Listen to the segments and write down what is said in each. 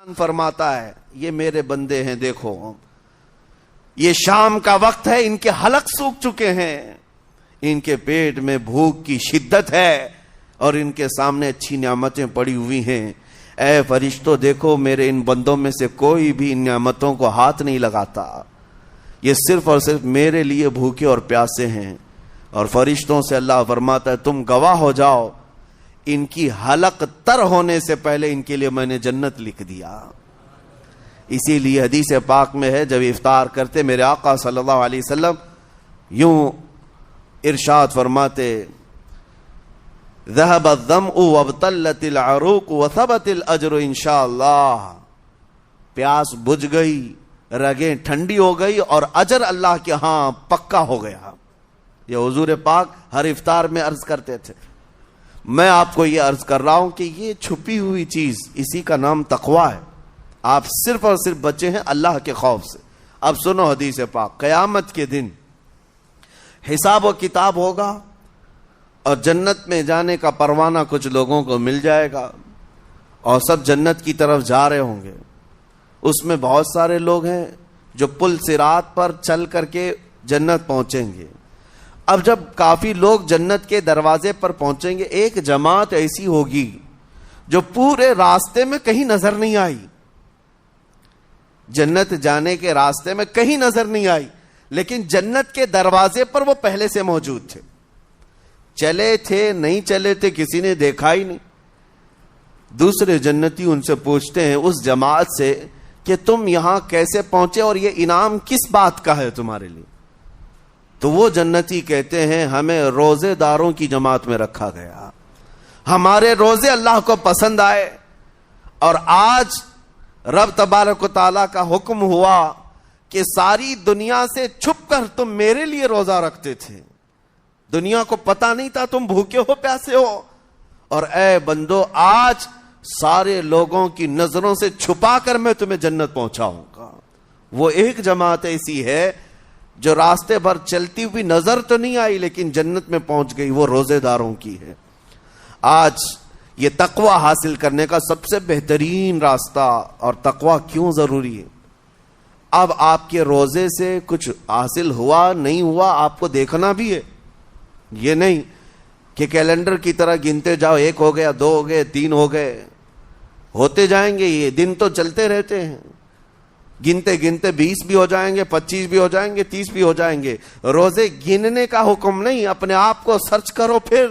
فرماتا ہے یہ میرے بندے ہیں، دیکھو یہ شام کا وقت ہے، ان کے حلق سوکھ چکے ہیں، ان کے پیٹ میں بھوک کی شدت ہے اور ان کے سامنے اچھی نعمتیں پڑی ہوئی ہیں۔ اے فرشتوں دیکھو میرے ان بندوں میں سے کوئی بھی ان نعمتوں کو ہاتھ نہیں لگاتا، یہ صرف اور صرف میرے لیے بھوکے اور پیاسے ہیں۔ اور فرشتوں سے اللہ فرماتا ہے تم گواہ ہو جاؤ، ان کی حلق تر ہونے سے پہلے ان کے لیے میں نے جنت لکھ دیا۔ اسی لیے حدیث پاک میں ہے جب افطار کرتے میرے آقا صلی اللہ علیہ وسلم یوں ارشاد فرماتے ذهب الظمأ وابتلت العروق وثبت الاجر انشاءاللہ، پیاس بجھ گئی، رگیں ٹھنڈی ہو گئی اور اجر اللہ کے ہاں پکا ہو گیا۔ یہ حضور پاک ہر افطار میں عرض کرتے تھے۔ میں آپ کو یہ عرض کر رہا ہوں کہ یہ چھپی ہوئی چیز، اسی کا نام تقویٰ ہے۔ آپ صرف اور صرف بچے ہیں اللہ کے خوف سے۔ اب سنو حدیث پاک، قیامت کے دن حساب و کتاب ہوگا اور جنت میں جانے کا پروانہ کچھ لوگوں کو مل جائے گا اور سب جنت کی طرف جا رہے ہوں گے۔ اس میں بہت سارے لوگ ہیں جو پل صراط پر چل کر کے جنت پہنچیں گے۔ اب جب کافی لوگ جنت کے دروازے پر پہنچیں گے، ایک جماعت ایسی ہوگی جو پورے راستے میں کہیں نظر نہیں آئی، جنت جانے کے راستے میں کہیں نظر نہیں آئی، لیکن جنت کے دروازے پر وہ پہلے سے موجود تھے، چلے تھے نہیں چلے تھے کسی نے دیکھا ہی نہیں۔ دوسرے جنتی ان سے پوچھتے ہیں اس جماعت سے کہ تم یہاں کیسے پہنچے اور یہ انعام کس بات کا ہے تمہارے لیے؟ تو وہ جنتی کہتے ہیں ہمیں روزے داروں کی جماعت میں رکھا گیا، ہمارے روزے اللہ کو پسند آئے اور آج رب تبارک و تعالیٰ کا حکم ہوا کہ ساری دنیا سے چھپ کر تم میرے لیے روزہ رکھتے تھے، دنیا کو پتا نہیں تھا تم بھوکے ہو پیاسے ہو، اور اے بندو آج سارے لوگوں کی نظروں سے چھپا کر میں تمہیں جنت پہنچاؤں گا۔ وہ ایک جماعت ایسی ہے جو راستے بھر چلتی ہوئی نظر تو نہیں آئی لیکن جنت میں پہنچ گئی، وہ روزے داروں کی ہے۔ آج یہ تقوی حاصل کرنے کا سب سے بہترین راستہ، اور تقوی کیوں ضروری ہے؟ اب آپ کے روزے سے کچھ حاصل ہوا نہیں ہوا آپ کو دیکھنا بھی ہے، یہ نہیں کہ کیلنڈر کی طرح گنتے جاؤ، 1 ہو گیا، 2 ہو گئے، 3 ہو گئے، ہوتے جائیں گے، یہ دن تو چلتے رہتے ہیں، گنتے گنتے 20 بھی ہو جائیں گے، 25 بھی ہو جائیں گے، 30 بھی ہو جائیں گے۔ روزے گننے کا حکم نہیں، اپنے آپ کو سرچ کرو پھر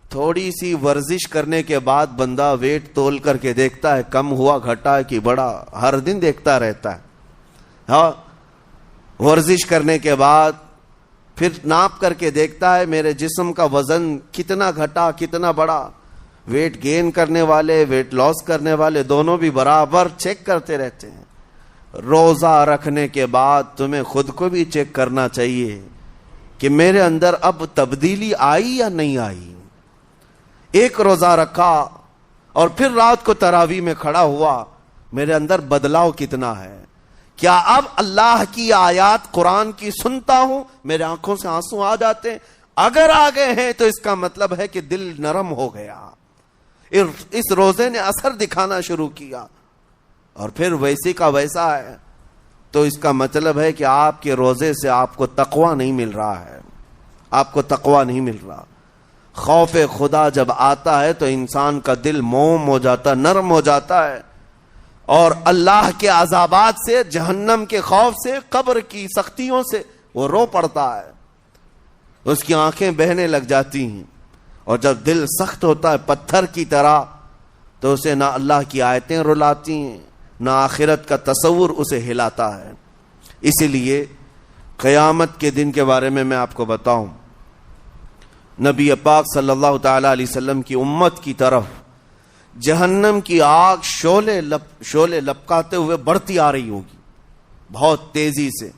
تھوڑی سی ورزش کرنے کے بعد بندہ ویٹ تول کر کے دیکھتا ہے کم ہوا گھٹا ہے کہ بڑا، ہر دن دیکھتا رہتا ہے۔ ہاں، ورزش کرنے کے بعد پھر ناپ کر کے دیکھتا ہے میرے جسم کا وزن کتنا گھٹا کتنا بڑا۔ ویٹ گین کرنے والے ویٹ لاس کرنے والے دونوں بھی برابر چیک کرتے رہتے ہیں۔ روزہ رکھنے کے بعد تمہیں خود کو بھی چیک کرنا چاہیے کہ میرے اندر اب تبدیلی آئی یا نہیں آئی۔ ایک روزہ رکھا اور پھر رات کو تراویح میں کھڑا ہوا، میرے اندر بدلاؤ کتنا ہے؟ کیا اب اللہ کی آیات قرآن کی سنتا ہوں، میرے آنکھوں سے آنسو آ جاتے ہیں؟ اگر آ گئے ہیں تو اس کا مطلب ہے کہ دل نرم ہو گیا، اس روزے نے اثر دکھانا شروع کیا، اور پھر ویسی کا ویسا ہے، تو اس کا مطلب ہے کہ آپ کے روزے سے آپ کو تقویٰ نہیں مل رہا ہے، آپ کو تقویٰ نہیں مل رہا۔ خوف خدا جب آتا ہے تو انسان کا دل موم ہو جاتا، نرم ہو جاتا ہے، اور اللہ کے عذابات سے، جہنم کے خوف سے، قبر کی سختیوں سے وہ رو پڑتا ہے، اس کی آنکھیں بہنے لگ جاتی ہیں، اور جب دل سخت ہوتا ہے پتھر کی طرح تو اسے نہ اللہ کی آیتیں رلاتی ہیں نہ آخرت کا تصور اسے ہلاتا ہے۔ اسی لیے قیامت کے دن کے بارے میں آپ کو بتاؤں، نبی پاک صلی اللہ تعالی علیہ وسلم کی امت کی طرف جہنم کی آگ شعلے لپکاتے ہوئے بڑھتی آ رہی ہوگی بہت تیزی سے۔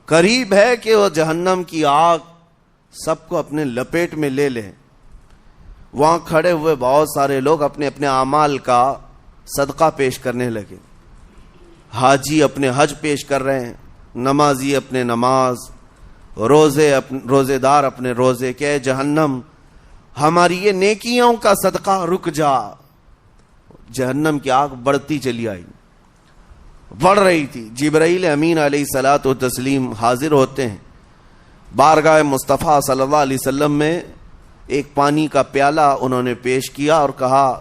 قریب ہے کہ وہ جہنم کی آگ سب کو اپنے لپیٹ میں لے لے۔ وہاں کھڑے ہوئے بہت سارے لوگ اپنے اپنے اعمال کا صدقہ پیش کرنے لگے، حاجی اپنے حج پیش کر رہے ہیں، نمازی اپنے نماز، روزے دار اپنے روزے، کہ جہنم ہماری یہ نیکیوں کا صدقہ رک جا۔ جہنم کی آگ بڑھتی چلی آئی، بڑھ رہی تھی. جبرائیل امین علیہ الصلوۃ والتسلیم حاضر ہوتے ہیں بارگاہ مصطفیٰ صلی اللہ علیہ وسلم میں. ایک پانی کا پیالہ انہوں نے پیش کیا اور کہا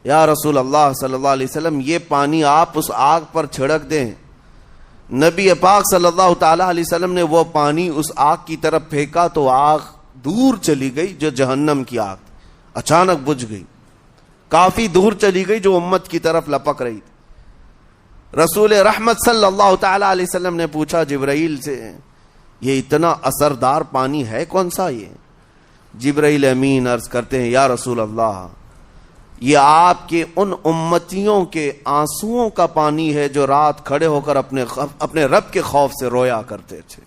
یا رسول اللہ صلی اللہ علیہ وسلم یہ پانی آپ اس آگ پر چھڑک دیں. نبی پاک صلی اللہ تعالی علیہ وسلم نے وہ پانی اس آگ کی طرف پھینکا تو آگ دور چلی گئی، جو جہنم کی آگ اچانک بجھ گئی، کافی دور چلی گئی جو امت کی طرف لپک رہی تھی. رسول رحمت صلی اللہ تعالی علیہ وسلم نے پوچھا جبرائیل سے یہ اتنا اثردار پانی ہے کون سا؟ یہ جبرائیل امین عرض کرتے ہیں یا رسول اللہ یہ آپ کے ان امتیوں کے آنسوؤں کا پانی ہے جو رات کھڑے ہو کر اپنے رب کے خوف سے رویا کرتے تھے.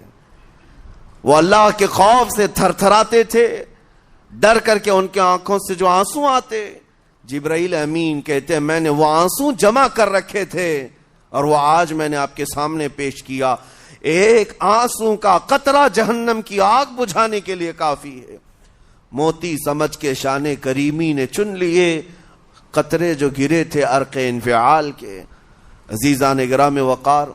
وہ اللہ کے خوف سے تھر تھراتے تھے، ڈر کر کے ان کے آنکھوں سے جو آنسو آتے. جبرائیل امین کہتے ہیں میں نے وہ آنسو جمع کر رکھے تھے اور وہ آج میں نے آپ کے سامنے پیش کیا. ایک آنسو کا قطرہ جہنم کی آگ بجھانے کے لیے کافی ہے. موتی سمجھ کے شان کریمی نے چن لیے قطرے جو گرے تھے عرق انفعال کے. عزیزان گرامی وقار،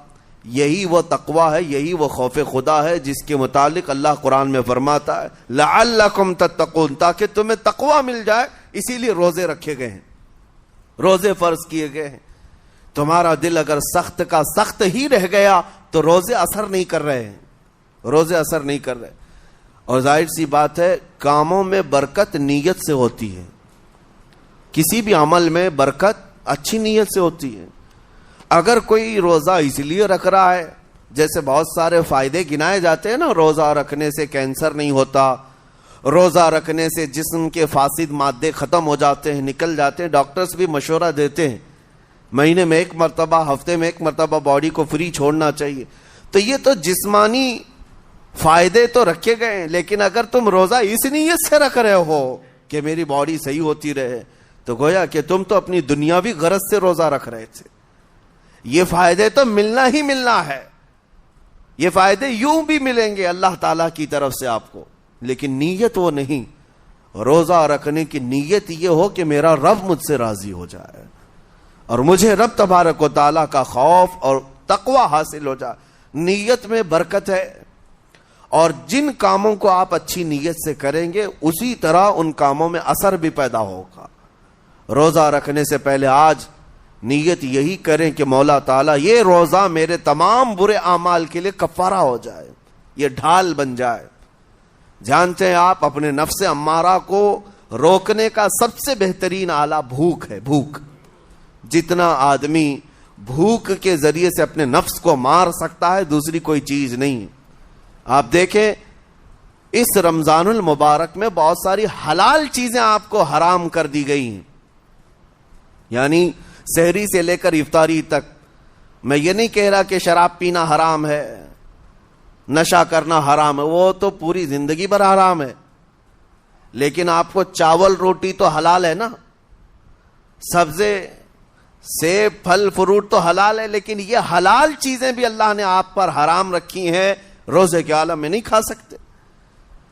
یہی وہ تقوی ہے، یہی وہ خوف خدا ہے جس کے متعلق اللہ قرآن میں فرماتا ہے لعلکم تتقون، تاکہ تمہیں تقوی مل جائے. اسی لیے روزے رکھے گئے ہیں، روزے فرض کیے گئے ہیں. تمہارا دل اگر سخت کا سخت ہی رہ گیا تو روزے اثر نہیں کر رہے ہیں، روزے اثر نہیں کر رہے. اور ظاہر سی بات ہے کاموں میں برکت نیت سے ہوتی ہے، کسی بھی عمل میں برکت اچھی نیت سے ہوتی ہے. اگر کوئی روزہ اس لیے رکھ رہا ہے، جیسے بہت سارے فائدے گنائے جاتے ہیں نا، روزہ رکھنے سے کینسر نہیں ہوتا، روزہ رکھنے سے جسم کے فاسد مادے ختم ہو جاتے ہیں، نکل جاتے ہیں. ڈاکٹرز بھی مشورہ دیتے ہیں مہینے میں ایک مرتبہ، ہفتے میں ایک مرتبہ باڈی کو فری چھوڑنا چاہیے. تو یہ تو جسمانی فائدے تو رکھے گئے ہیں، لیکن اگر تم روزہ اس نیت سے رکھ رہے ہو کہ میری باڈی صحیح ہوتی رہے تو گویا کہ تم تو اپنی دنیاوی غرض سے روزہ رکھ رہے تھے. یہ فائدے تو ملنا ہی ملنا ہے، یہ فائدے یوں بھی ملیں گے اللہ تعالیٰ کی طرف سے آپ کو، لیکن نیت وہ نہیں. روزہ رکھنے کی نیت یہ ہو کہ میرا رب مجھ سے راضی ہو جائے اور مجھے رب تبارک و تعالیٰ کا خوف اور تقوی حاصل ہو جائے. نیت میں برکت ہے، اور جن کاموں کو آپ اچھی نیت سے کریں گے اسی طرح ان کاموں میں اثر بھی پیدا ہوگا. روزہ رکھنے سے پہلے آج نیت یہی کریں کہ مولا تعالیٰ یہ روزہ میرے تمام برے اعمال کے لیے کفارہ ہو جائے، یہ ڈھال بن جائے. جانتے ہیں آپ اپنے نفس امارہ کو روکنے کا سب سے بہترین آلہ بھوک ہے. بھوک، جتنا آدمی بھوک کے ذریعے سے اپنے نفس کو مار سکتا ہے دوسری کوئی چیز نہیں. آپ دیکھیں اس رمضان المبارک میں بہت ساری حلال چیزیں آپ کو حرام کر دی گئی ہیں. یعنی سحری سے لے کر افطاری تک. میں یہ نہیں کہہ رہا کہ شراب پینا حرام ہے، نشہ کرنا حرام ہے، وہ تو پوری زندگی بھر حرام ہے. لیکن آپ کو چاول روٹی تو حلال ہے نا، سبزے سیب پھل فروٹ تو حلال ہے، لیکن یہ حلال چیزیں بھی اللہ نے آپ پر حرام رکھی ہیں، روزے کے عالم میں نہیں کھا سکتے.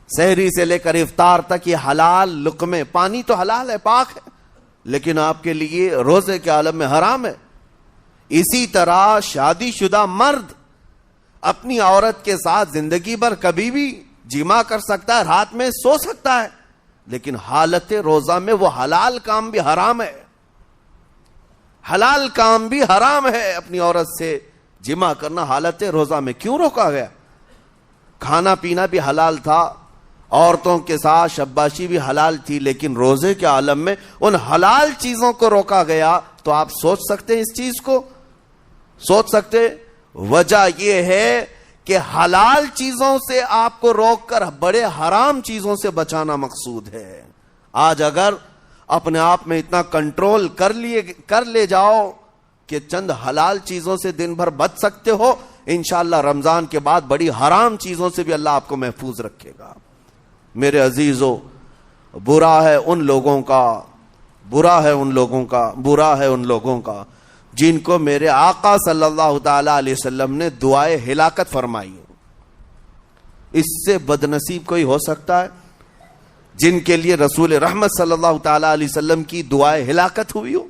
سحری سے لے کر افطار تک یہ حلال لقمے، پانی تو حلال ہے، پاک ہے، لیکن آپ کے لیے روزے کے عالم میں حرام ہے. اسی طرح شادی شدہ مرد اپنی عورت کے ساتھ زندگی بھر کبھی بھی جمع کر سکتا ہے، رات میں سو سکتا ہے، لیکن حالت روزہ میں وہ حلال کام بھی حرام ہے. حلال کام بھی حرام ہے، اپنی عورت سے جمع کرنا حالت روزہ میں کیوں روکا گیا؟ کھانا پینا بھی حلال تھا، عورتوں کے ساتھ شباشی بھی حلال تھی، لیکن روزے کے عالم میں ان حلال چیزوں کو روکا گیا. تو آپ سوچ سکتے ہیں اس چیز کو، سوچ سکتے. وجہ یہ ہے کہ حلال چیزوں سے آپ کو روک کر بڑے حرام چیزوں سے بچانا مقصود ہے. آج اگر اپنے آپ میں اتنا کنٹرول کر لے جاؤ کہ چند حلال چیزوں سے دن بھر بچ سکتے ہو، انشاءاللہ رمضان کے بعد بڑی حرام چیزوں سے بھی اللہ آپ کو محفوظ رکھے گا. میرے عزیزو، برا ہے ان لوگوں کا جن کو میرے آقا صلی اللہ تعالی علیہ وسلم نے دعائے ہلاکت فرمائی. اس سے بدنصیب کوئی ہو سکتا ہے جن کے لیے رسول رحمت صلی اللہ تعالی علیہ وسلم کی دعائے ہلاکت ہوئی ہو؟